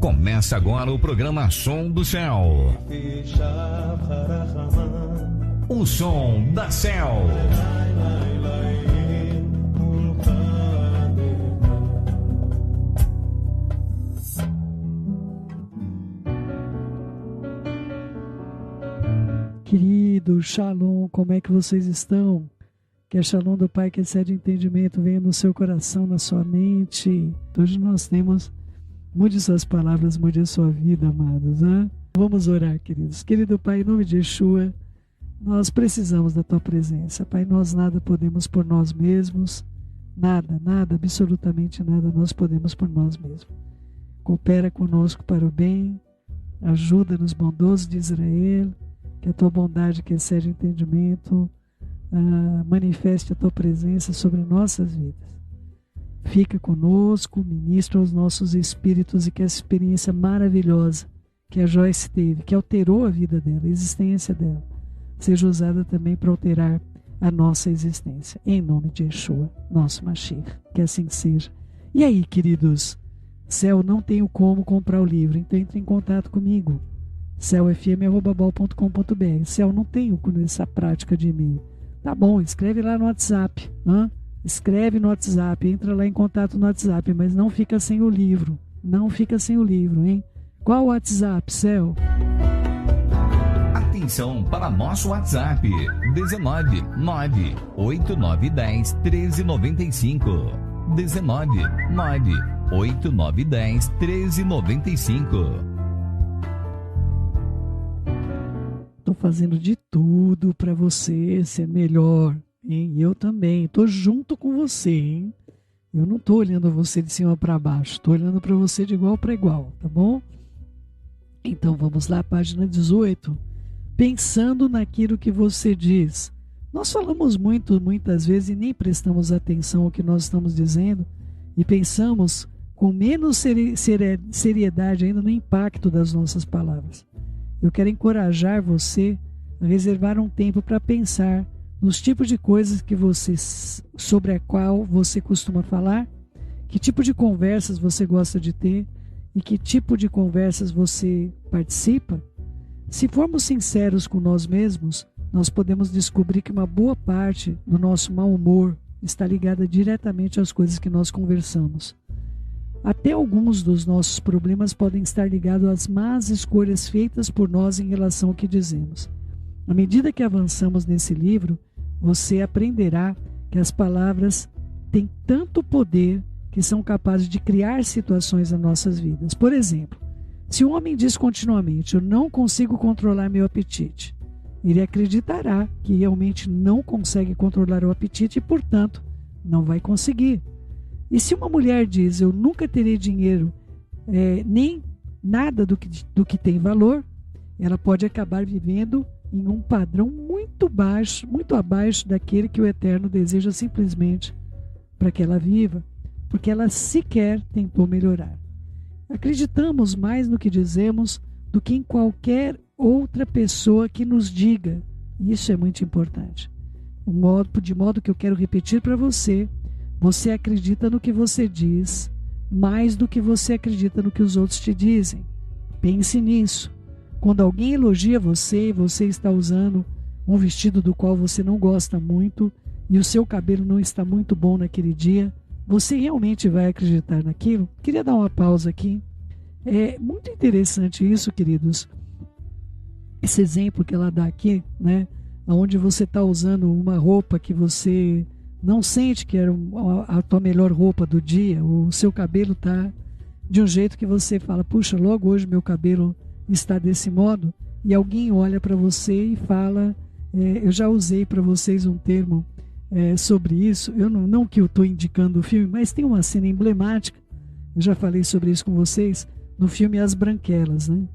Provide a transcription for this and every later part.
Começa agora o programa Som do Céu. O som da Céu. Querido, Shalom, como é que vocês estão? Que a Shalom do Pai que excede entendimento venha no seu coração, na sua mente. Hoje nós temos, mude suas palavras, mude a sua vida, amados. Hein? Vamos orar, queridos. Querido Pai, em nome de Yeshua, nós precisamos da Tua presença. Pai, nós nada podemos por nós mesmos. Nada, absolutamente nada nós podemos por nós mesmos. Coopera conosco para o bem. Ajuda-nos, bondoso de Israel. Que a Tua bondade que excede entendimento manifeste a Tua presença sobre nossas vidas. Fica conosco, ministra aos nossos espíritos e que essa experiência maravilhosa que a Joyce teve, que alterou a vida dela, a existência dela, seja usada também para alterar a nossa existência. Em nome de Yeshua, nosso Mashiach, que assim seja. E aí, queridos, Céu, não tenho como comprar o livro, então entre em contato comigo. celfm@bal.com.br. Céu, não tenho essa prática de e-mail. Tá bom, escreve lá no WhatsApp. Escreve no WhatsApp, entra lá em contato no WhatsApp, mas não fica sem o livro. Não fica sem o livro, hein? Qual o WhatsApp, Céu? Atenção para nosso WhatsApp. 19 9 8910 1395. 19 9 8910 1395. Estou fazendo de tudo para você ser melhor, hein? Eu também, estou junto com você, hein? Eu não estou olhando você de cima para baixo, estou olhando para você de igual para igual, tá bom? Então vamos lá, página 18. Pensando naquilo que você diz. Nós falamos muitas vezes e nem prestamos atenção ao que nós estamos dizendo e pensamos com menos seriedade ainda no impacto das nossas palavras. Eu quero encorajar você a reservar um tempo para pensar nos tipos de coisas sobre a qual você costuma falar, que tipo de conversas você gosta de ter e que tipo de conversas você participa. Se formos sinceros com nós mesmos, nós podemos descobrir que uma boa parte do nosso mau humor está ligada diretamente às coisas que nós conversamos. Até alguns dos nossos problemas podem estar ligados às más escolhas feitas por nós em relação ao que dizemos. À medida que avançamos nesse livro, você aprenderá que as palavras têm tanto poder que são capazes de criar situações nas nossas vidas. Por exemplo, se um homem diz continuamente, eu não consigo controlar meu apetite, ele acreditará que realmente não consegue controlar o apetite e, portanto, não vai conseguir. E se uma mulher diz, eu nunca terei dinheiro, nem nada do que tem valor, ela pode acabar vivendo em um padrão muito baixo, muito abaixo daquele que o Eterno deseja simplesmente para que ela viva, porque ela sequer tentou melhorar. Acreditamos mais no que dizemos do que em qualquer outra pessoa que nos diga. Isso é muito importante. De modo que eu quero repetir para você, você acredita no que você diz mais do que você acredita no que os outros te dizem. Pense nisso. Quando alguém elogia você e você está usando um vestido do qual você não gosta muito e o seu cabelo não está muito bom naquele dia, você realmente vai acreditar naquilo? Queria dar uma pausa aqui. É muito interessante isso, queridos. Esse exemplo que ela dá aqui, né? Onde você está usando uma roupa que você não sente que era a tua melhor roupa do dia, o seu cabelo está de um jeito que você fala, puxa, logo hoje meu cabelo está desse modo, e alguém olha para você e fala, eu já usei para vocês um termo sobre isso, eu não que eu estou indicando o filme, mas tem uma cena emblemática, eu já falei sobre isso com vocês, no filme As Branquelas, né?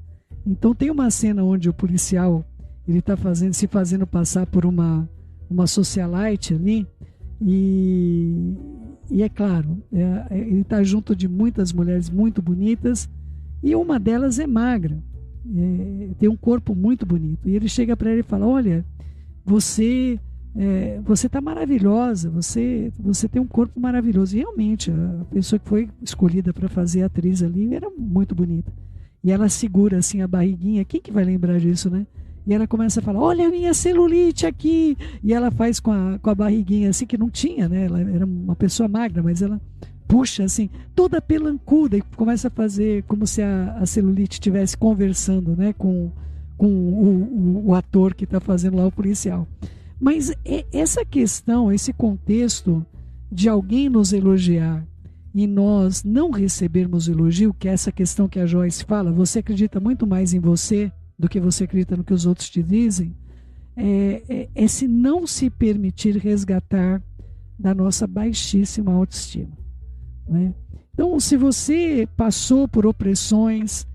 Então tem uma cena onde o policial ele está se fazendo passar por uma socialite ali, e é claro, ele está junto de muitas mulheres muito bonitas e uma delas é magra, tem um corpo muito bonito, e ele chega para ela e fala, olha, você você está maravilhosa, você tem um corpo maravilhoso. E realmente, a pessoa que foi escolhida para fazer a atriz ali era muito bonita. E ela segura assim a barriguinha, quem que vai lembrar disso, né? E ela começa a falar, olha a minha celulite aqui. E ela faz com a barriguinha assim, que não tinha, né? Ela era uma pessoa magra, mas ela puxa assim, toda pelancuda, e começa a fazer como se a celulite estivesse conversando, né? Com o ator que está fazendo lá o policial. Mas essa questão, esse contexto de alguém nos elogiar e nós não recebermos elogio, que é essa questão que a Joyce fala, você acredita muito mais em você do que você acredita no que os outros te dizem, é se não se permitir resgatar da nossa baixíssima autoestima, né? Então, se você passou por opressões,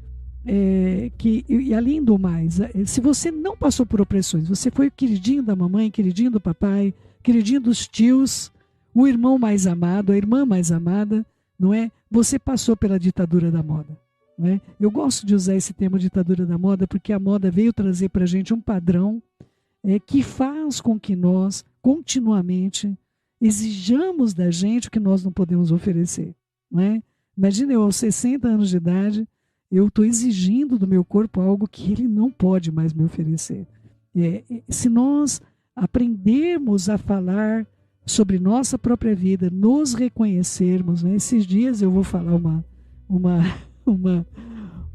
e além do mais, se você não passou por opressões, você foi o queridinho da mamãe, queridinho do papai, queridinho dos tios, o irmão mais amado, a irmã mais amada, não é? Você passou pela ditadura da moda, não é? Eu gosto de usar esse termo ditadura da moda porque a moda veio trazer para a gente um padrão que faz com que nós continuamente exijamos da gente o que nós não podemos oferecer, não é? Imagina eu aos 60 anos de idade, eu estou exigindo do meu corpo algo que ele não pode mais me oferecer. Se nós aprendermos a falar sobre nossa própria vida, nos reconhecermos, né? Esses dias eu vou falar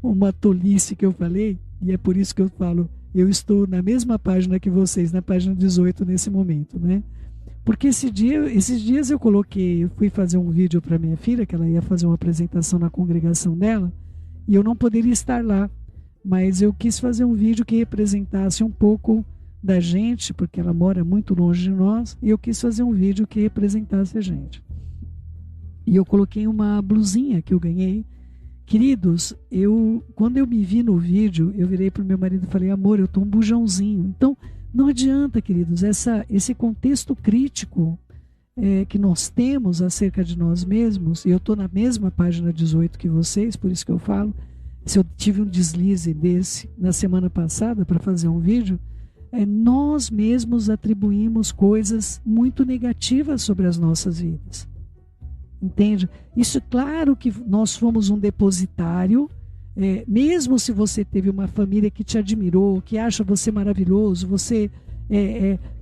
uma tolice que eu falei, e é por isso que eu falo, eu estou na mesma página que vocês, na página 18 nesse momento, né? Porque esses dias eu fui fazer um vídeo para minha filha, que ela ia fazer uma apresentação na congregação dela, e eu não poderia estar lá, mas eu quis fazer um vídeo que representasse um pouco da gente, porque ela mora muito longe de nós, e eu quis fazer um vídeo que representasse a gente. E eu coloquei uma blusinha que eu ganhei. Queridos, quando eu me vi no vídeo, eu virei para o meu marido e falei, amor, eu estou um bujãozinho. Então, não adianta, queridos, esse contexto crítico que nós temos acerca de nós mesmos, e eu estou na mesma página 18 que vocês, por isso que eu falo, se eu tive um deslize desse na semana passada para fazer um vídeo, nós mesmos atribuímos coisas muito negativas sobre as nossas vidas. Entende? Isso, claro que nós fomos um depositário, mesmo se você teve uma família que te admirou, que acha você maravilhoso, você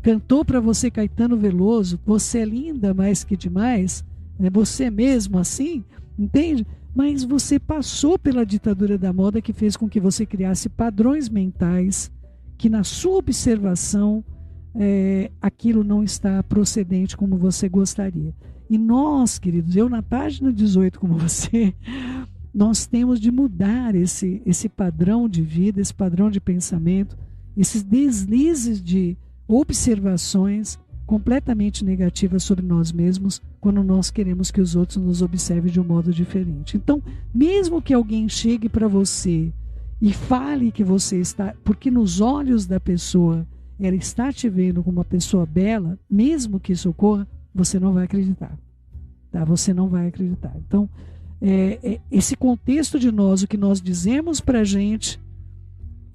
cantou para você Caetano Veloso, você é linda mais que demais, você mesmo assim, entende? Mas você passou pela ditadura da moda que fez com que você criasse padrões mentais que na sua observação aquilo não está procedente como você gostaria. E nós, queridos, eu na página 18 como você, nós temos de mudar esse padrão de vida, esse padrão de pensamento, esses deslizes de observações completamente negativas sobre nós mesmos quando nós queremos que os outros nos observem de um modo diferente. Então, mesmo que alguém chegue para você e fale que você está, porque nos olhos da pessoa ela está te vendo como uma pessoa bela, mesmo que isso ocorra, você não vai acreditar, tá? Você não vai acreditar. Então, esse contexto de nós, o que nós dizemos para a gente,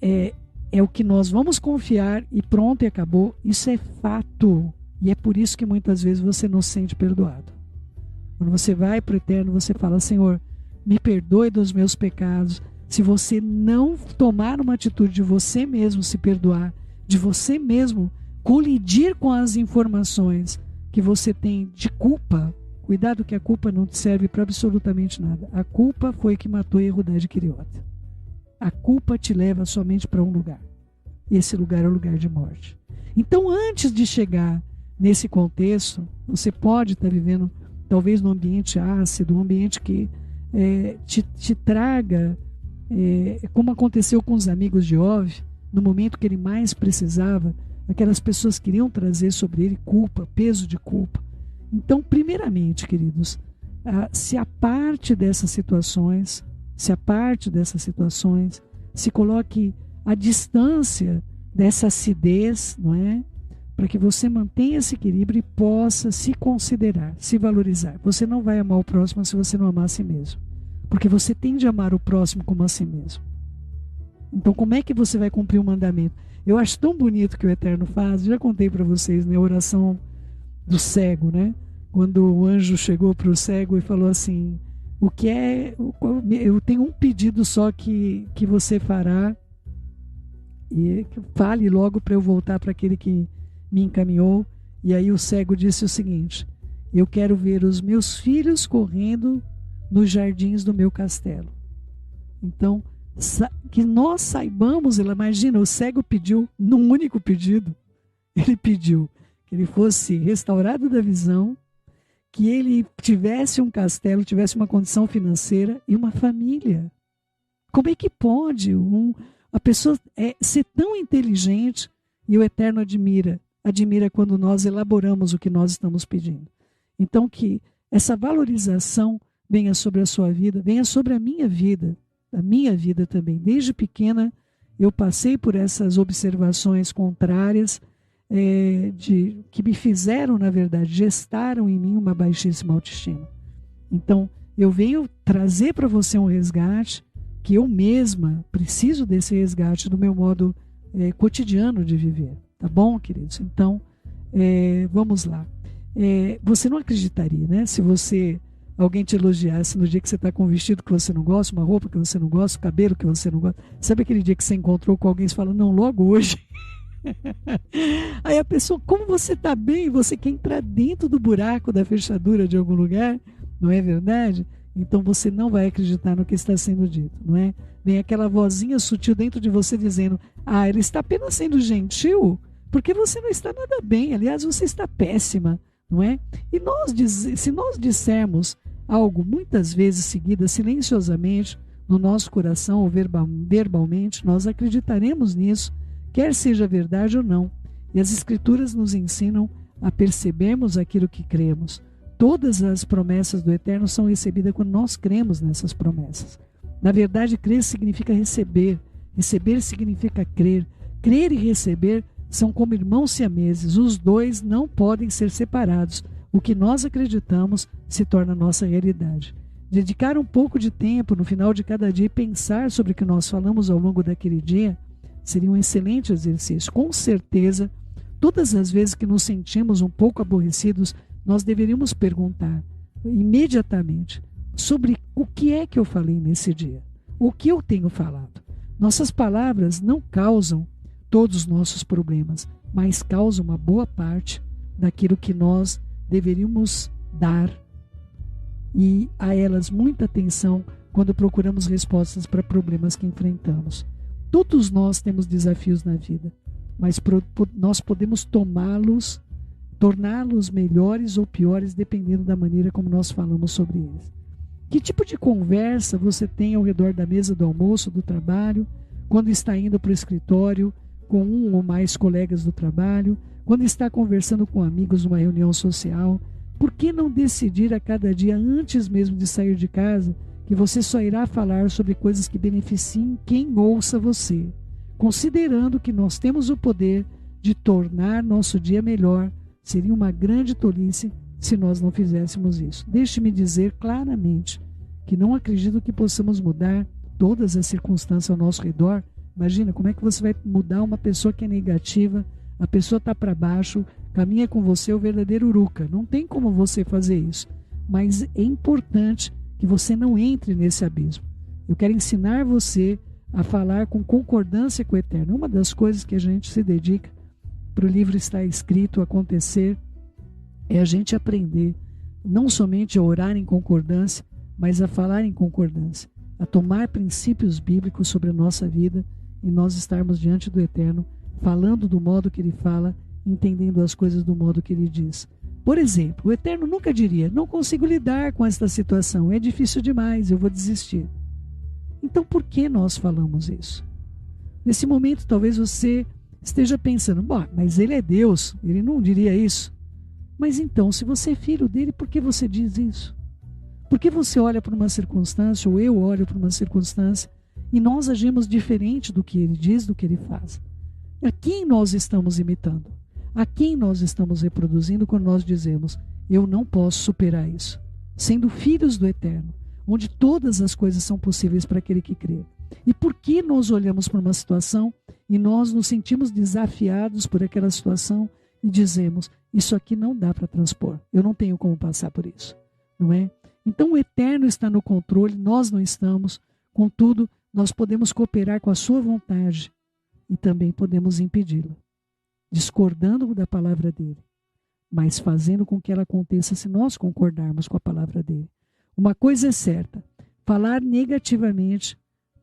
é o que nós vamos confiar e pronto, e acabou. Isso é fato. E é por isso que muitas vezes você não se sente perdoado. Quando você vai para o Eterno, você fala, Senhor, me perdoe dos meus pecados. Se você não tomar uma atitude de você mesmo se perdoar, de você mesmo colidir com as informações que você tem de culpa, cuidado que a culpa não te serve para absolutamente nada. A culpa foi que matou Yehudá de Queriota. A culpa te leva somente para um lugar. E esse lugar é o lugar de morte. Então, antes de chegar nesse contexto, você pode estar vivendo talvez num ambiente ácido, um ambiente que te traga, como aconteceu com os amigos de Ov, no momento que ele mais precisava, aquelas pessoas queriam trazer sobre ele culpa, peso de culpa. Então, primeiramente, queridos, se aparte dessas situações, se coloque à distância dessa acidez, não é? Para que você mantenha esse equilíbrio e possa se considerar, se valorizar. Você não vai amar o próximo se você não amar a si mesmo, porque você tem de amar o próximo como a si mesmo. Então, como é que você vai cumprir o mandamento? Eu acho tão bonito que o Eterno faz. Já contei para vocês, né, a oração do cego, né? Quando o anjo chegou para o cego e falou assim: o que é? Eu tenho um pedido só que você fará, e fale logo para eu voltar para aquele que me encaminhou. E aí o cego disse o seguinte: eu quero ver os meus filhos correndo nos jardins do meu castelo. Então, que nós saibamos, imagina, o cego pediu, num único pedido, ele pediu que ele fosse restaurado da visão, que ele tivesse um castelo, tivesse uma condição financeira e uma família. Como é que pode a pessoa ser tão inteligente? E o Eterno admira quando nós elaboramos o que nós estamos pedindo. Então, que essa valorização venha sobre a sua vida, venha sobre a minha vida também. Desde pequena eu passei por essas observações contrárias, que me fizeram, na verdade, gestaram em mim uma baixíssima autoestima. Então, eu venho trazer para você um resgate, que eu mesma preciso desse resgate do meu modo cotidiano de viver. Tá bom, queridos? Então, vamos lá. Você não acreditaria, né? Se alguém te elogiasse no dia que você está com um vestido que você não gosta, uma roupa que você não gosta, um cabelo que você não gosta. Sabe aquele dia que você encontrou com alguém e fala, não, logo hoje. Aí a pessoa, como você está bem, você quer entrar dentro do buraco da fechadura de algum lugar, não é verdade? Então você não vai acreditar no que está sendo dito, não é? Vem aquela vozinha sutil dentro de você dizendo, ele está apenas sendo gentil, porque você não está nada bem, aliás, você está péssima, não é? E se nós dissermos algo muitas vezes seguidas, silenciosamente, no nosso coração ou verbalmente, nós acreditaremos nisso, quer seja verdade ou não. E as Escrituras nos ensinam a percebermos aquilo que cremos. Todas as promessas do Eterno são recebidas quando nós cremos nessas promessas. Na verdade, crer significa receber. Receber significa crer. Crer e receber são como irmãos siameses. Os dois não podem ser separados. O que nós acreditamos se torna nossa realidade. Dedicar um pouco de tempo no final de cada dia e pensar sobre o que nós falamos ao longo daquele dia seria um excelente exercício. Com certeza, todas as vezes que nos sentimos um pouco aborrecidos, nós deveríamos perguntar imediatamente sobre o que é que eu falei nesse dia, o que eu tenho falado. Nossas palavras não causam todos os nossos problemas, mas causam uma boa parte daquilo que nós deveríamos dar, e a elas muita atenção quando procuramos respostas para problemas que enfrentamos. Todos nós temos desafios na vida, mas nós podemos torná-los melhores ou piores dependendo da maneira como nós falamos sobre eles. Que tipo de conversa você tem ao redor da mesa do almoço, do trabalho, quando está indo para o escritório com um ou mais colegas do trabalho, quando está conversando com amigos numa reunião social? Por que não decidir a cada dia, antes mesmo de sair de casa, que você só irá falar sobre coisas que beneficiem quem ouça você, considerando que nós temos o poder de tornar nosso dia melhor? Seria uma grande tolice se nós não fizéssemos isso. Deixe-me dizer claramente que não acredito que possamos mudar todas as circunstâncias ao nosso redor. Imagina, como é que você vai mudar uma pessoa que é negativa, a pessoa está para baixo, caminha com você o verdadeiro uruca. Não tem como você fazer isso. Mas é importante que você não entre nesse abismo. Eu quero ensinar você a falar com concordância com o Eterno. Uma das coisas que a gente se dedica para o livro estar escrito, acontecer, é a gente aprender não somente a orar em concordância, mas a falar em concordância, a tomar princípios bíblicos sobre a nossa vida e nós estarmos diante do Eterno, falando do modo que Ele fala, entendendo as coisas do modo que Ele diz. Por exemplo, o Eterno nunca diria, não consigo lidar com esta situação, é difícil demais, eu vou desistir. Então por que nós falamos isso? Nesse momento talvez você esteja pensando, mas Ele é Deus, Ele não diria isso. Mas então, se você é filho dele, por que você diz isso? Por que você olha para uma circunstância, ou eu olho para uma circunstância, e nós agimos diferente do que Ele diz, do que Ele faz? A quem nós estamos imitando? A quem nós estamos reproduzindo quando nós dizemos, eu não posso superar isso? Sendo filhos do Eterno, onde todas as coisas são possíveis para aquele que crê. E por que nós olhamos para uma situação e nós nos sentimos desafiados por aquela situação e dizemos, isso aqui não dá para transpor, eu não tenho como passar por isso, não é? Então o eterno está no controle, nós não estamos, contudo, nós podemos cooperar com a sua vontade e também podemos impedi-la, discordando da palavra dele, mas fazendo com que ela aconteça se nós concordarmos com a palavra dele. Uma coisa é certa, falar negativamente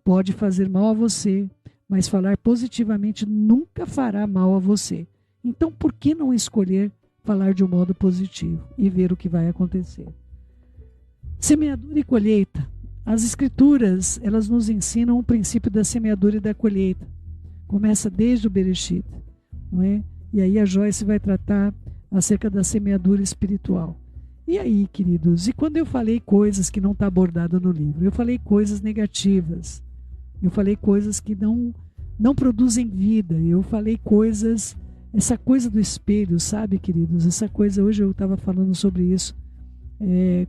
pode fazer mal a você, mas falar positivamente nunca fará mal a você. Então, por que não escolher falar de um modo positivo e ver o que vai acontecer? Semeadura e colheita. As escrituras, elas nos ensinam o princípio da semeadura e da colheita. Começa desde o Bereshit, não é? E aí a Joyce vai tratar acerca da semeadura espiritual. E aí, queridos, e quando eu falei coisas que não está abordado no livro? Eu falei coisas negativas. Eu falei coisas que não produzem vida. Eu falei coisas, essa coisa do espelho, sabe, queridos? Essa coisa, hoje eu estava falando sobre isso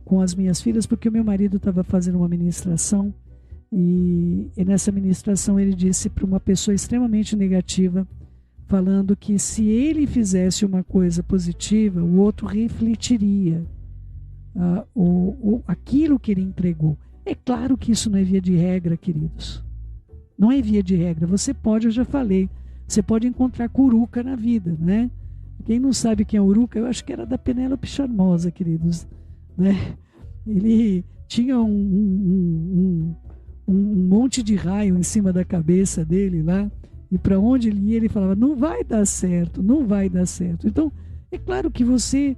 com as minhas filhas, porque o meu marido estava fazendo uma ministração e nessa ministração ele disse para uma pessoa extremamente negativa, falando que se ele fizesse uma coisa positiva, o outro refletiria aquilo que ele entregou. É claro que isso não é via de regra, queridos. Não é via de regra. Você pode, eu já falei, você pode encontrar curuca na vida, né? Quem não sabe quem é Uruca, eu acho que era da Penélope Charmosa, queridos, né? Ele tinha um monte de raio em cima da cabeça dele lá, e para onde ele ia, ele falava, não vai dar certo, não vai dar certo. Então, é claro que você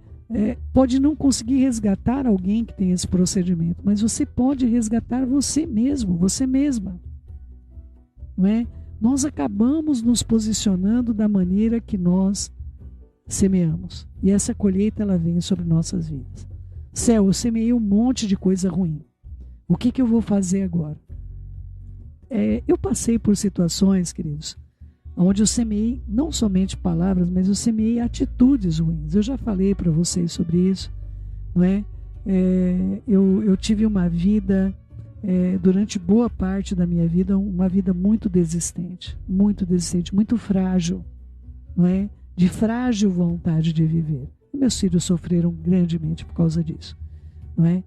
pode não conseguir resgatar alguém que tem esse procedimento, mas você pode resgatar você mesmo, você mesma. Não é? Nós acabamos nos posicionando da maneira que nós semeamos. E essa colheita, ela vem sobre nossas vidas. Céu, eu semeei um monte de coisa ruim. O que eu vou fazer agora? Eu passei por situações, queridos, onde eu semeei não somente palavras, mas eu semeei atitudes ruins. Eu já falei para vocês sobre isso, não é? Eu tive uma vida, durante boa parte da minha vida, uma vida muito desistente, muito frágil, não é? De frágil vontade de viver. E meus filhos sofreram grandemente por causa disso, não é?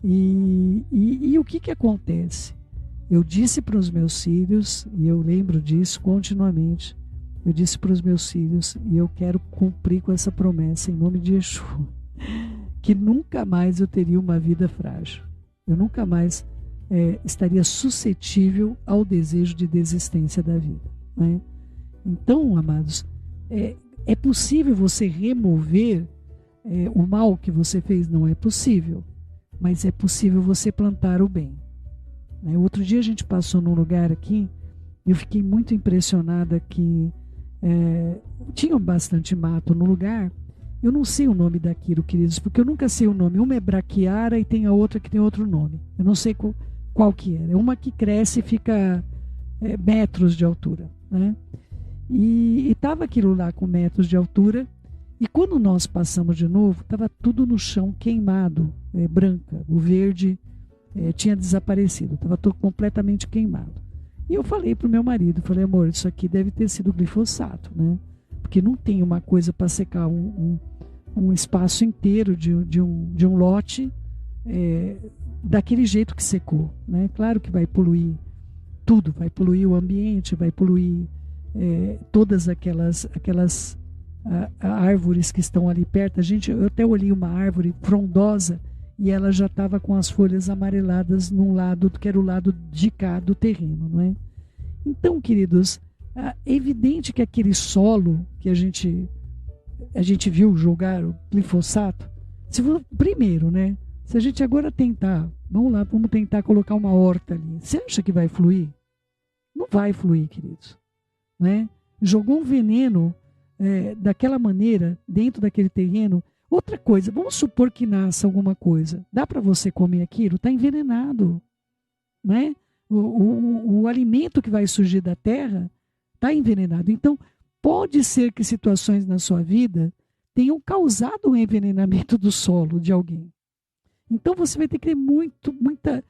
E o que acontece? Eu disse para os meus filhos, e eu lembro disso continuamente, eu disse para os meus filhos, e eu quero cumprir com essa promessa em nome de Yeshua, que nunca mais eu teria uma vida frágil. Eu nunca mais estaria suscetível ao desejo de desistência da vida, né? Então, amados, é possível você remover o mal que você fez? Não é possível, mas é possível você plantar o bem. Outro dia a gente passou num lugar aqui e eu fiquei muito impressionada que tinha bastante mato no lugar. Eu não sei o nome daquilo, queridos, porque eu nunca sei o nome. Uma é braquiara e tem a outra que tem outro nome. Eu não sei qual que era. É uma que cresce e fica metros de altura, né? E estava aquilo lá com metros de altura. E quando nós passamos de novo, estava tudo no chão queimado, branca. O verde tinha desaparecido, estava todo completamente queimado. E eu falei para o meu marido, falei, amor, isso aqui deve ter sido glifosato, né? Porque não tem uma coisa para secar um espaço inteiro de um lote daquele jeito que secou, né? Claro que vai poluir tudo, vai poluir o ambiente, vai poluir todas aquelas árvores que estão ali perto. Eu até olhei uma árvore frondosa e ela já estava com as folhas amareladas num lado, que era o lado de cá do terreno, não é? Então, queridos, é evidente que aquele solo que a gente viu jogar o glifosato, primeiro, né? Se a gente agora tentar, vamos tentar colocar uma horta ali, você acha que vai fluir? Não vai fluir, queridos, né? Jogou um veneno daquela maneira dentro daquele terreno. Outra coisa, vamos supor que nasça alguma coisa. Dá para você comer aquilo? Está envenenado, né? O alimento que vai surgir da terra está envenenado. Então, pode ser que situações na sua vida tenham causado um envenenamento do solo de alguém. Então, você vai ter que ter muita...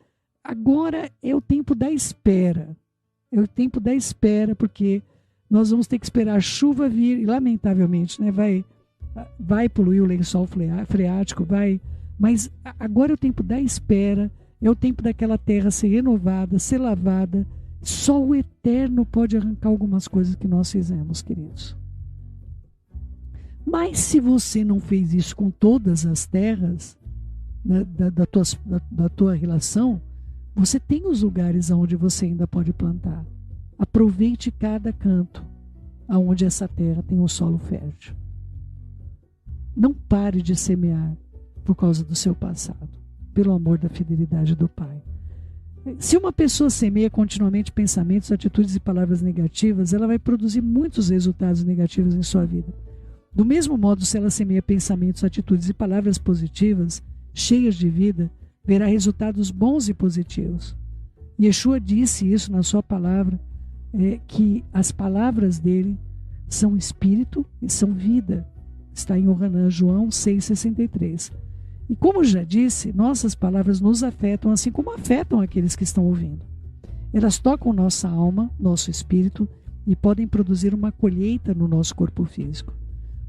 Agora é o tempo da espera. é o tempo da espera, porque nós vamos ter que esperar a chuva vir, e lamentavelmente, né, vai poluir o lençol freático, mas agora é o tempo da espera, é o tempo daquela terra ser renovada, ser lavada. Só o Eterno pode arrancar algumas coisas que nós fizemos, queridos. Mas se você não fez isso com todas as terras, né, da tua relação, você tem os lugares onde você ainda pode plantar. Aproveite cada canto aonde essa terra tem um solo fértil. Não pare de semear por causa do seu passado, pelo amor da fidelidade do Pai. Se uma pessoa semeia continuamente pensamentos, atitudes e palavras negativas, ela vai produzir muitos resultados negativos em sua vida. Do mesmo modo, se ela semeia pensamentos, atitudes e palavras positivas, cheias de vida, verá resultados bons e positivos. Yeshua disse isso na sua palavra, que as palavras dele são espírito e são vida. Está em Yohanan, João 6,63. E como já disse, nossas palavras nos afetam, assim como afetam aqueles que estão ouvindo. Elas tocam nossa alma, nosso espírito, e podem produzir uma colheita no nosso corpo físico.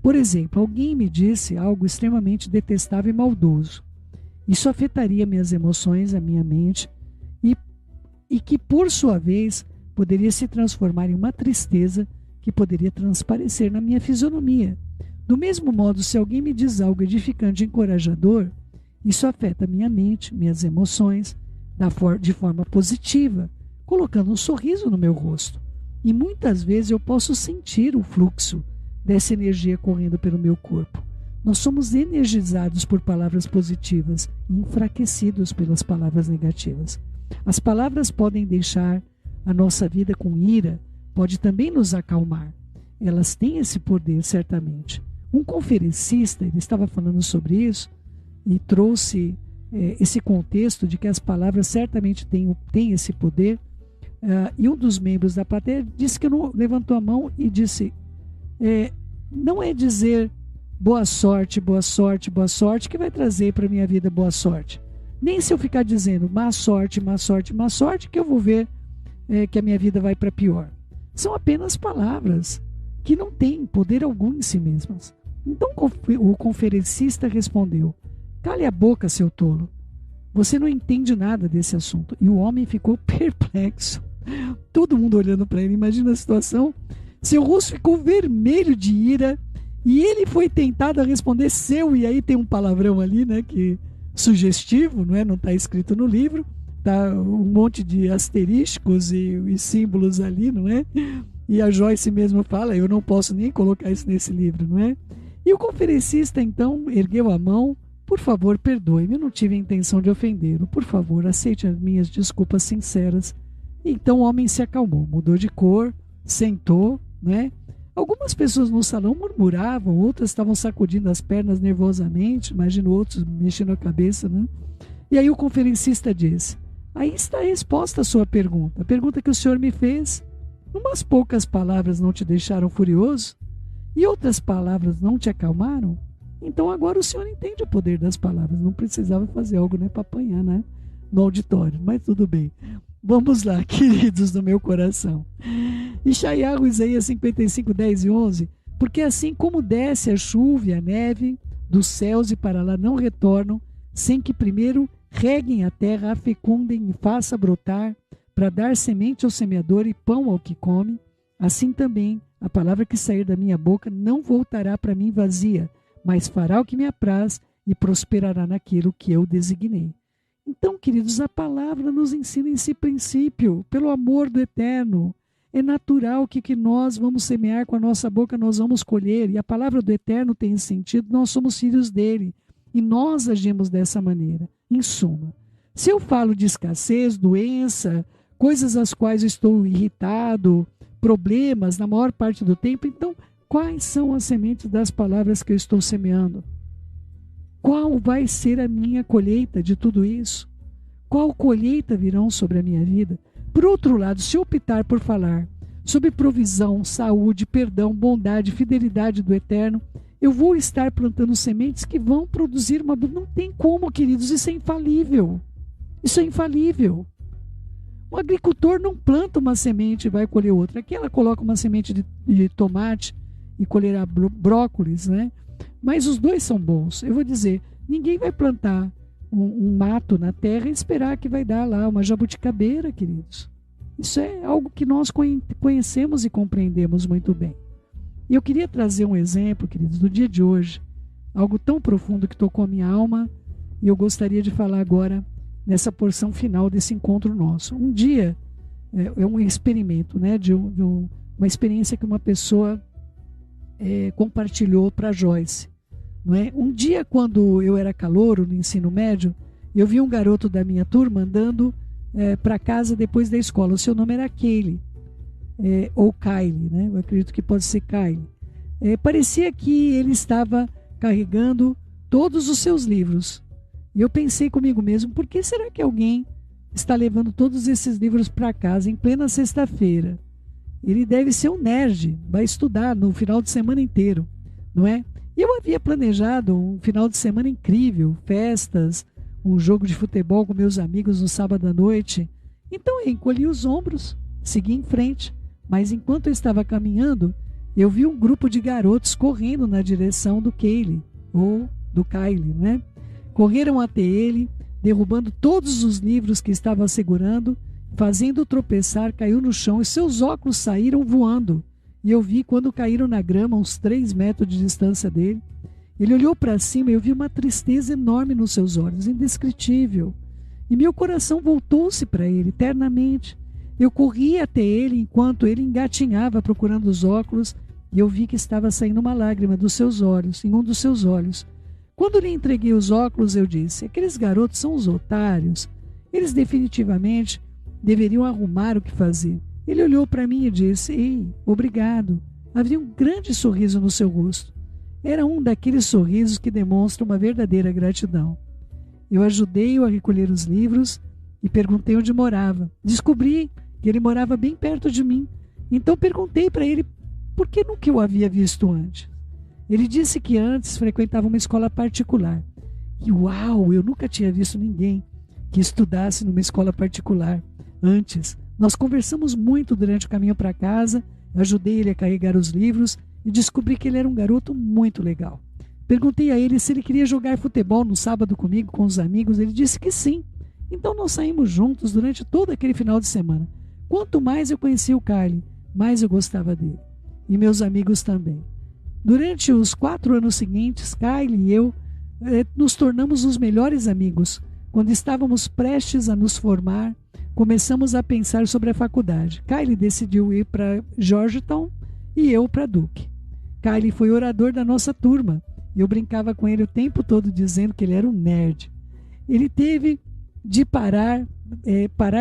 Por exemplo, alguém me disse algo extremamente detestável e maldoso. Isso afetaria minhas emoções, a minha mente, e que, por sua vez, poderia se transformar em uma tristeza que poderia transparecer na minha fisionomia. Do mesmo modo, se alguém me diz algo edificante e encorajador, isso afeta minha mente, minhas emoções, de forma positiva, colocando um sorriso no meu rosto. E muitas vezes eu posso sentir o fluxo dessa energia correndo pelo meu corpo. Nós somos energizados por palavras positivas e enfraquecidos pelas palavras negativas. As palavras podem deixar a nossa vida com ira, pode também nos acalmar. Elas têm esse poder, certamente. Um conferencista, ele estava falando sobre isso e trouxe esse contexto de que as palavras certamente têm esse poder. E um dos membros da plateia disse que não levantou a mão e disse: não é dizer boa sorte, boa sorte, boa sorte que vai trazer para a minha vida boa sorte. Nem se eu ficar dizendo má sorte, má sorte, má sorte que eu vou ver que a minha vida vai para pior. São apenas palavras que não têm poder algum em si mesmas. Então o conferencista respondeu: cale a boca, seu tolo. Você não entende nada desse assunto. E o homem ficou perplexo. Todo mundo olhando para ele. Imagina a situação. Seu rosto ficou vermelho de ira e ele foi tentado a responder e aí tem um palavrão ali, né, que sugestivo, não está escrito no livro, tá um monte de asterísticos e símbolos ali, não é? E a Joyce mesmo fala: eu não posso nem colocar isso nesse livro, não é? E o conferencista então ergueu a mão: por favor, perdoe-me, eu não tive a intenção de ofendê-lo, por favor, aceite as minhas desculpas sinceras. Então o homem se acalmou, mudou de cor, sentou, né? Algumas pessoas no salão murmuravam, outras estavam sacudindo as pernas nervosamente, imagino outros mexendo a cabeça, né? E aí o conferencista disse: aí está a resposta à sua pergunta, a pergunta que o senhor me fez. Umas poucas palavras não te deixaram furioso? E outras palavras não te acalmaram? Então agora o senhor entende o poder das palavras. Não precisava fazer algo, né, para apanhar, né, no auditório, mas tudo bem. Vamos lá, queridos do meu coração. Yeshayahu, Isaías 55, 10 e 11. Porque assim como desce a chuva e a neve dos céus e para lá não retornam, sem que primeiro reguem a terra, a fecundem e faça brotar, para dar semente ao semeador e pão ao que come, assim também a palavra que sair da minha boca não voltará para mim vazia, mas fará o que me apraz e prosperará naquilo que eu designei. Então, queridos, a palavra nos ensina esse princípio, pelo amor do Eterno. É natural que nós vamos semear com a nossa boca, nós vamos colher, e a palavra do Eterno tem esse sentido, nós somos filhos dele, e nós agimos dessa maneira. Em suma, se eu falo de escassez, doença, coisas às quais eu estou irritado, problemas na maior parte do tempo, então quais são as sementes das palavras que eu estou semeando? Qual vai ser a minha colheita de tudo isso? Qual colheita virão sobre a minha vida? Por outro lado, se eu optar por falar sobre provisão, saúde, perdão, bondade, fidelidade do Eterno, eu vou estar plantando sementes que vão produzir uma... Não tem como, queridos, isso é infalível. Isso é infalível. Um agricultor não planta uma semente e vai colher outra. Aqui ela coloca uma semente de tomate e colherá brócolis, né? Mas os dois são bons. Eu vou dizer, ninguém vai plantar um mato na terra e esperar que vai dar lá uma jabuticabeira, queridos. Isso é algo que nós conhecemos e compreendemos muito bem. E eu queria trazer um exemplo, queridos, do dia de hoje, algo tão profundo que tocou a minha alma, e eu gostaria de falar agora nessa porção final desse encontro nosso. Um dia, é um experimento, né, uma experiência que uma pessoa compartilhou para Joyce. Não é? Um dia, quando eu era calouro no ensino médio, eu vi um garoto da minha turma andando para casa depois da escola. O seu nome era Kaylee, ou Kylie, né? Eu acredito que pode ser Kylie. Parecia que ele estava carregando todos os seus livros. E eu pensei comigo mesmo, por que será que alguém está levando todos esses livros para casa em plena sexta-feira? Ele deve ser um nerd, vai estudar no final de semana inteiro, não é? E eu havia planejado um final de semana incrível, festas, um jogo de futebol com meus amigos no sábado à noite. Então eu encolhi os ombros, segui em frente, mas enquanto eu estava caminhando, eu vi um grupo de garotos correndo na direção do Kylie, ou do Kylie, né? Correram até ele, derrubando todos os livros que estava segurando, fazendo-o tropeçar, caiu no chão e seus óculos saíram voando. E eu vi quando caíram na grama, uns 3 metros de distância dele. Ele olhou para cima e eu vi uma tristeza enorme nos seus olhos, indescritível. E meu coração voltou-se para ele eternamente. Eu corri até ele enquanto ele engatinhava procurando os óculos e eu vi que estava saindo uma lágrima dos seus olhos, em um dos seus olhos. Quando lhe entreguei os óculos, eu disse, aqueles garotos são os otários. Eles definitivamente deveriam arrumar o que fazer. Ele olhou para mim e disse, ei, obrigado. Havia um grande sorriso no seu rosto. Era um daqueles sorrisos que demonstram uma verdadeira gratidão. Eu ajudei-o a recolher os livros e perguntei onde morava. Descobri que ele morava bem perto de mim. Então perguntei para ele por que nunca eu havia visto antes. Ele disse que antes frequentava uma escola particular. E uau, eu nunca tinha visto ninguém que estudasse numa escola particular antes. Nós conversamos muito durante o caminho para casa, ajudei ele a carregar os livros e descobri que ele era um garoto muito legal. Perguntei a ele se ele queria jogar futebol no sábado comigo, com os amigos. Ele disse que sim. Então nós saímos juntos durante todo aquele final de semana. Quanto mais eu conhecia o Kylie, mais eu gostava dele. E meus amigos também. Durante os 4 anos seguintes, Kylie e eu nos tornamos os melhores amigos. Quando estávamos prestes a nos formar, começamos a pensar sobre a faculdade. Kylie decidiu ir para Georgetown e eu para Duke. Kylie foi orador da nossa turma. Eu brincava com ele o tempo todo dizendo que ele era um nerd. Ele teve de parar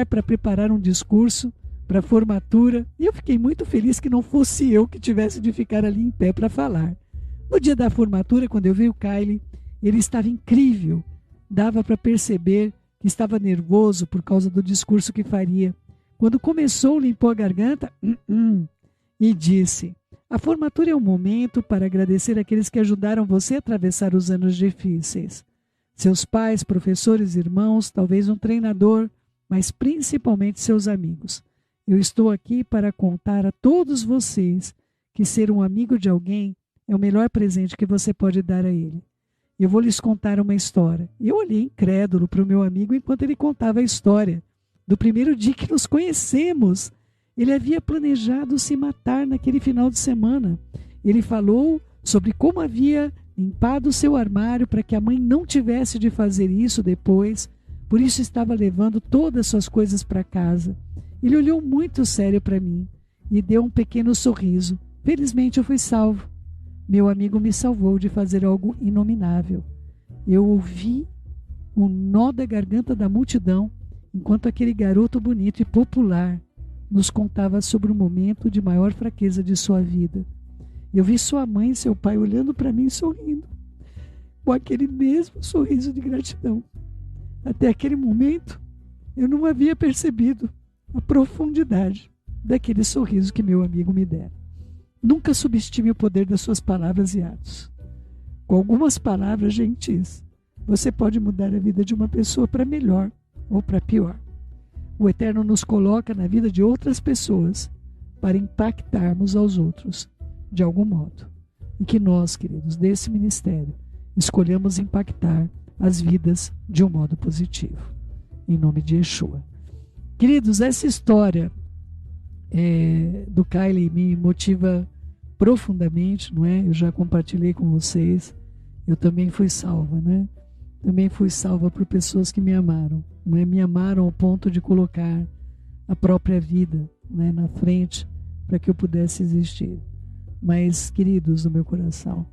para preparar um discurso para a formatura, e eu fiquei muito feliz que não fosse eu que tivesse de ficar ali em pé para falar. No dia da formatura, quando eu vi o Kylie, ele estava incrível. Dava para perceber que estava nervoso por causa do discurso que faria. Quando começou, limpou a garganta e disse, a formatura é um momento para agradecer aqueles que ajudaram você a atravessar os anos difíceis. Seus pais, professores, irmãos, talvez um treinador, mas principalmente seus amigos. Eu estou aqui para contar a todos vocês que ser um amigo de alguém é o melhor presente que você pode dar a ele. Eu vou lhes contar uma história. Eu olhei incrédulo para o meu amigo enquanto ele contava a história do primeiro dia que nos conhecemos. Ele havia planejado se matar naquele final de semana. Ele falou sobre como havia limpado seu armário para que a mãe não tivesse de fazer isso depois, por isso estava levando todas as suas coisas para casa. Ele olhou muito sério para mim e deu um pequeno sorriso. Felizmente eu fui salvo. Meu amigo me salvou de fazer algo inominável. Eu ouvi o nó da garganta da multidão enquanto aquele garoto bonito e popular nos contava sobre o momento de maior fraqueza de sua vida. Eu vi sua mãe e seu pai olhando para mim sorrindo, com aquele mesmo sorriso de gratidão. Até aquele momento, eu não havia percebido a profundidade daquele sorriso que meu amigo me dera. Nunca subestime o poder das suas palavras e atos. Com algumas palavras gentis, você pode mudar a vida de uma pessoa para melhor ou para pior. O Eterno nos coloca na vida de outras pessoas para impactarmos aos outros de algum modo. E que nós, queridos, desse ministério, escolhamos impactar as vidas de um modo positivo. Em nome de Yeshua. Queridos, essa história do Kylie me motiva profundamente, não é? Eu já compartilhei com vocês. Eu também fui salva, né? Também fui salva por pessoas que me amaram, não é? Me amaram ao ponto de colocar a própria vida, né, na frente para que eu pudesse existir. Mas, queridos do meu coração,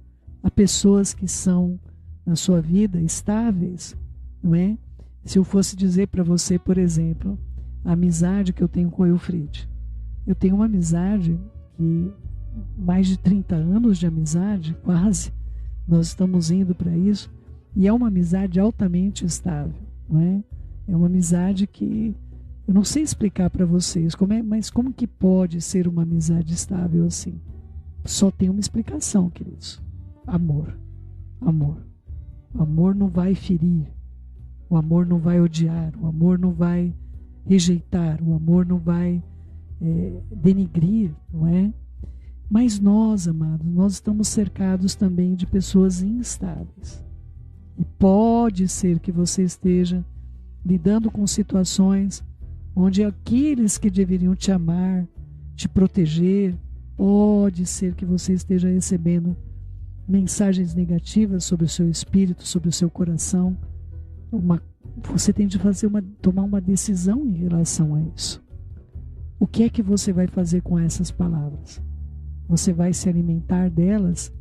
há pessoas que são na sua vida estáveis, não é? Se eu fosse dizer para você, por exemplo, a amizade que eu tenho com o Eufride. Eu tenho uma amizade que, mais de 30 anos de amizade, quase, nós estamos indo para isso, e é uma amizade altamente estável, não é? É uma amizade que eu não sei explicar para vocês, mas como que pode ser uma amizade estável assim? Só tem uma explicação, queridos. Amor. Amor. O amor não vai ferir. O amor não vai odiar. O amor não vai rejeitar. O amor não vai denigrir, não é? Mas nós, amados, nós estamos cercados também de pessoas instáveis. E pode ser que você esteja lidando com situações onde aqueles que deveriam te amar, te proteger, pode ser que você esteja recebendo mensagens negativas sobre o seu espírito, sobre o seu coração. Você tem de tomar uma decisão em relação a isso. O que é que você vai fazer com essas palavras? Você vai se alimentar delas?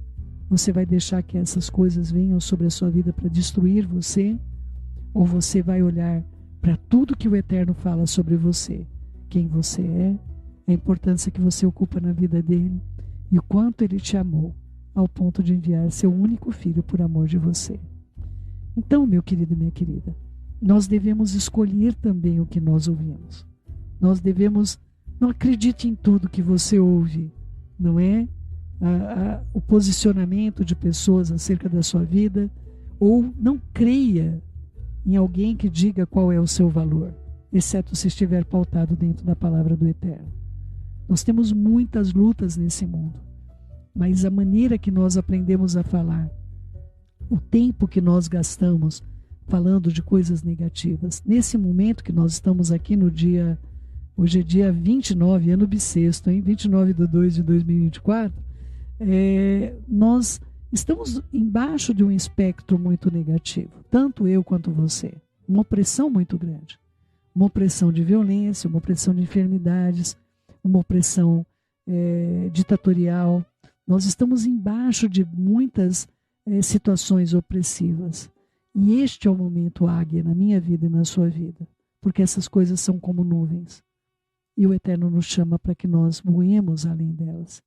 Você vai deixar que essas coisas venham sobre a sua vida para destruir você? Ou você vai olhar para tudo que o Eterno fala sobre você? Quem você é, a importância que você ocupa na vida dele e o quanto ele te amou ao ponto de enviar seu único filho por amor de você. Então, meu querido e minha querida, nós devemos escolher também o que nós ouvimos. Nós devemos, não acredite em tudo que você ouve, não é? O posicionamento de pessoas acerca da sua vida, ou não creia em alguém que diga qual é o seu valor, exceto se estiver pautado dentro da palavra do Eterno. Nós temos muitas lutas nesse mundo, mas a maneira que nós aprendemos a falar, o tempo que nós gastamos falando de coisas negativas, nesse momento que nós estamos aqui no dia, hoje é dia 29, ano bissexto, 29/2/2024, nós estamos embaixo de um espectro muito negativo, tanto eu quanto você, uma opressão muito grande, uma opressão de violência, uma opressão de enfermidades, uma opressão ditatorial. Nós estamos embaixo de muitas situações opressivas. E este é o momento águia na minha vida e na sua vida, porque essas coisas são como nuvens. E o Eterno nos chama para que nós voemos além delas.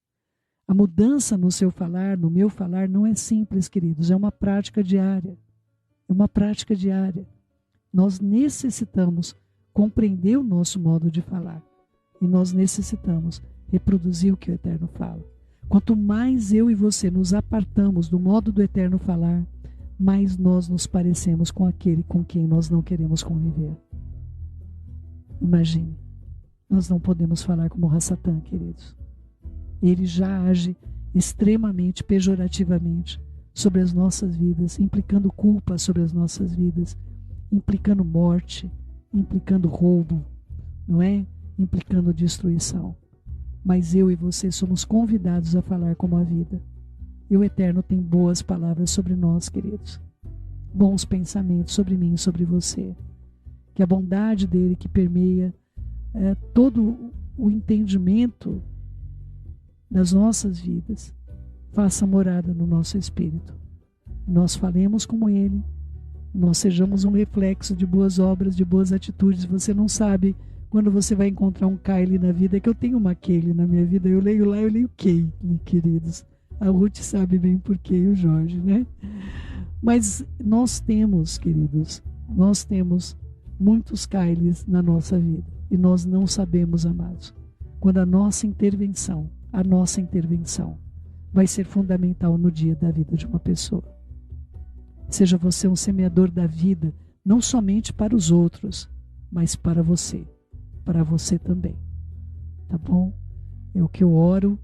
A mudança no seu falar, no meu falar, não é simples, queridos, é uma prática diária. É uma prática diária. Nós necessitamos compreender o nosso modo de falar. E nós necessitamos reproduzir o que o Eterno fala. Quanto mais eu e você nos apartamos do modo do Eterno falar, mais nós nos parecemos com aquele com quem nós não queremos conviver. Imagine, nós não podemos falar como Hassatan, queridos. Ele já age extremamente pejorativamente sobre as nossas vidas, implicando culpa sobre as nossas vidas, implicando morte, implicando roubo, não é? Implicando destruição. Mas eu e você somos convidados a falar como a vida. E o Eterno tem boas palavras sobre nós, queridos. Bons pensamentos sobre mim e sobre você. Que a bondade dele que permeia todo o entendimento das nossas vidas faça morada no nosso espírito. Nós falemos como ele, nós sejamos um reflexo de boas obras, de boas atitudes. Você não sabe quando você vai encontrar um Kylie na vida, que eu tenho uma Kylie na minha vida. Eu leio lá, eu leio Kylie, queridos. A Ruth sabe bem por quê, e o Jorge, né? Mas nós temos, queridos, nós temos muitos Kylies na nossa vida. E nós não sabemos, amados, quando a nossa intervenção vai ser fundamental no dia da vida de uma pessoa. Seja você um semeador da vida, não somente para os outros, mas para você. para você também. Tá bom? É o que eu oro,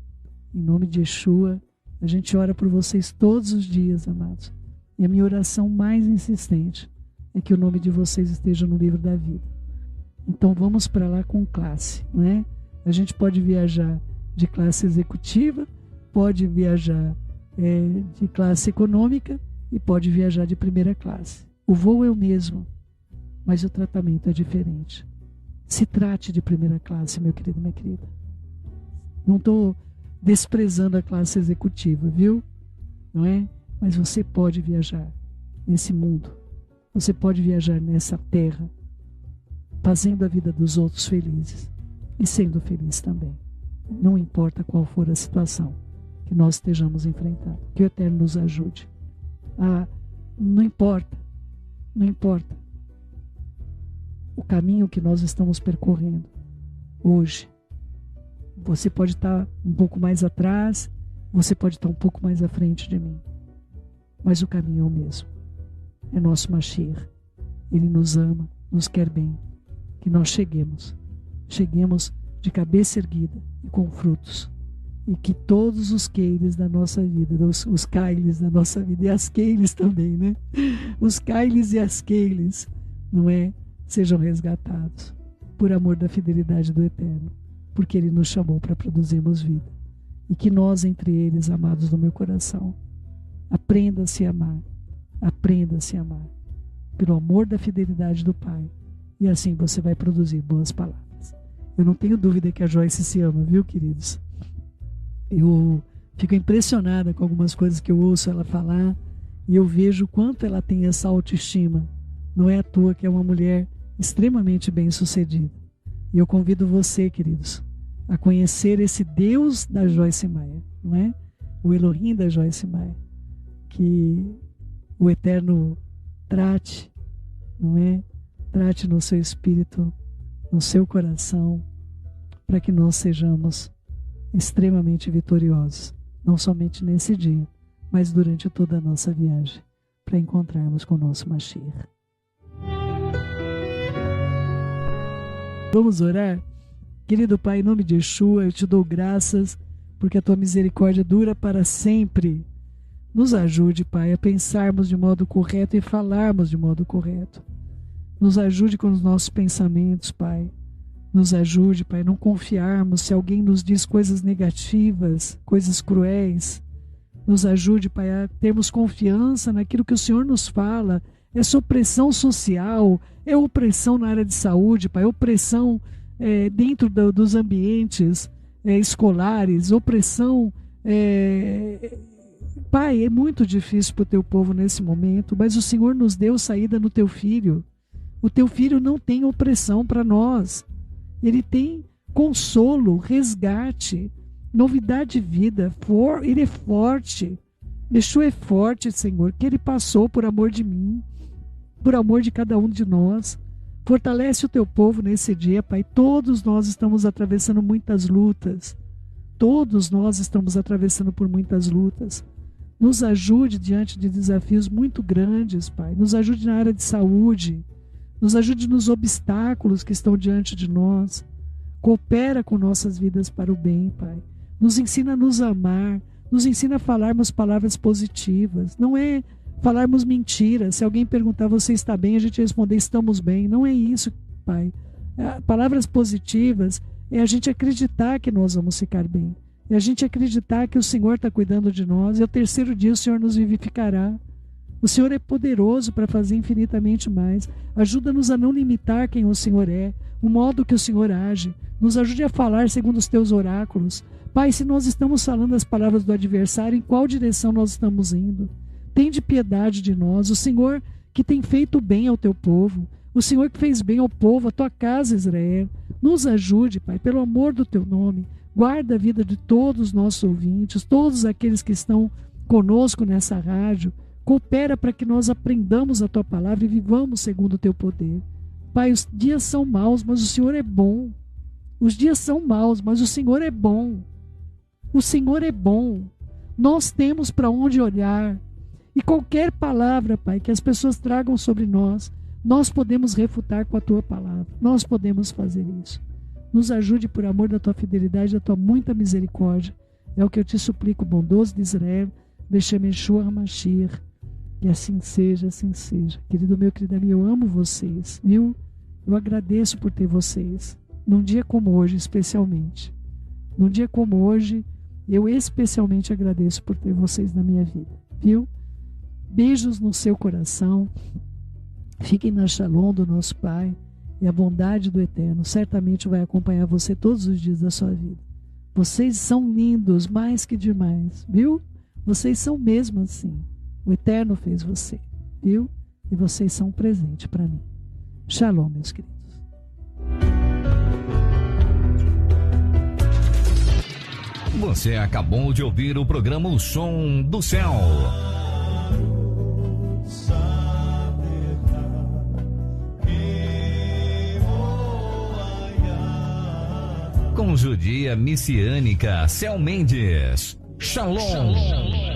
em nome de Yeshua. A gente ora por vocês todos os dias, amados. E a minha oração mais insistente é que o nome de vocês esteja no livro da vida. Então vamos para lá com classe, né? A gente pode viajar de classe executiva, pode viajar de classe econômica e pode viajar de primeira classe. O voo é o mesmo, mas o tratamento é diferente. Se trate de primeira classe, meu querido, minha querida. Não estou desprezando a classe executiva, viu? Não é? Mas você pode viajar nesse mundo. Você pode viajar nessa terra, fazendo a vida dos outros felizes e sendo feliz também. Não importa qual for a situação que nós estejamos enfrentando. Que o Eterno nos ajude. Não importa o caminho que nós estamos percorrendo hoje. Você pode estar um pouco mais atrás, você pode estar um pouco mais à frente de mim. Mas o caminho é o mesmo. É nosso Mashiach. Ele nos ama, nos quer bem. Que nós cheguemos de cabeça erguida e com frutos. E que todos os keiles da nossa vida, os kailes da nossa vida, e as keiles também, né? Os kailes e as keiles, não é? Sejam resgatados por amor da fidelidade do Eterno, porque Ele nos chamou para produzirmos vida. E que nós, entre eles, amados do meu coração, aprenda a se amar, pelo amor da fidelidade do Pai. E assim você vai produzir boas palavras. Eu não tenho dúvida que a Joyce se ama, viu, queridos? Eu fico impressionada com algumas coisas que eu ouço ela falar e eu vejo o quanto ela tem essa autoestima. Não é à toa que é uma mulher extremamente bem-sucedida. E eu convido você, queridos, a conhecer esse Deus da Joyce Meyer, não é? O Elohim da Joyce Meyer. Que o Eterno trate, não é? Trate no seu espírito, no seu coração, para que nós sejamos extremamente vitoriosos, não somente nesse dia, mas durante toda a nossa viagem, para encontrarmos com o nosso Mashiach. Vamos orar? Querido Pai, em nome de Yeshua, eu te dou graças, porque a tua misericórdia dura para sempre. Nos ajude, Pai, a pensarmos de modo correto e falarmos de modo correto. Nos ajude com os nossos pensamentos, Pai. Nos ajude, Pai, a não confiarmos se alguém nos diz coisas negativas, coisas cruéis. Nos ajude, Pai, a termos confiança naquilo que o Senhor nos fala. Essa opressão social, é opressão na área de saúde, Pai, opressão dentro dos ambientes escolares, opressão... Pai, é muito difícil para o teu povo nesse momento, mas o Senhor nos deu saída no teu Filho. O teu Filho não tem opressão para nós. Ele tem consolo, resgate, novidade de vida. Ele é forte. Yeshua é forte, Senhor, que Ele passou por amor de mim, por amor de cada um de nós. Fortalece o teu povo nesse dia, Pai. Todos nós estamos atravessando muitas lutas. Todos nós estamos atravessando por muitas lutas. Nos ajude diante de desafios muito grandes, Pai. Nos ajude na área de saúde. Nos ajude nos obstáculos que estão diante de nós. Coopera com nossas vidas para o bem, Pai. Nos ensina a nos amar. Nos ensina a falarmos palavras positivas. Não é falarmos mentiras. Se alguém perguntar, você está bem? A gente responder, estamos bem. Não é isso, Pai. Palavras positivas é a gente acreditar que nós vamos ficar bem. É a gente acreditar que o Senhor está cuidando de nós. E ao terceiro dia o Senhor nos vivificará. O Senhor é poderoso para fazer infinitamente mais. Ajuda-nos a não limitar quem o Senhor é, o modo que o Senhor age. Nos ajude a falar segundo os teus oráculos. Pai, se nós estamos falando as palavras do adversário, em qual direção nós estamos indo? Tende piedade de nós. O Senhor que tem feito bem ao teu povo. O Senhor que fez bem ao povo, à tua casa, Israel. Nos ajude, Pai, pelo amor do teu nome. Guarda a vida de todos os nossos ouvintes, todos aqueles que estão conosco nessa rádio. Coopera para que nós aprendamos a tua palavra e vivamos segundo o teu poder. Pai, os dias são maus, mas o Senhor é bom. Os dias são maus, mas o Senhor é bom. O Senhor é bom. Nós temos para onde olhar. E qualquer palavra, Pai, que as pessoas tragam sobre nós, nós podemos refutar com a tua palavra. Nós podemos fazer isso. Nos ajude por amor da tua fidelidade, da tua muita misericórdia. É o que eu te suplico, bondoso de Israel, Beshem Yeshua HaMashiach. E assim seja, assim seja. Querido meu, querida minha, eu amo vocês, viu? Eu agradeço por ter vocês. Num dia como hoje, especialmente. Num dia como hoje, eu especialmente agradeço por ter vocês na minha vida, viu? Beijos no seu coração. Fiquem na Shalom do nosso Pai. E a bondade do Eterno certamente vai acompanhar você todos os dias da sua vida. Vocês são lindos, mais que demais, viu? Vocês são mesmo assim. O Eterno fez você, viu? E vocês são um presente para mim. Shalom, meus queridos. Você acabou de ouvir o programa O Som do Céu. Com judia messiânica Céu Mendes. Shalom.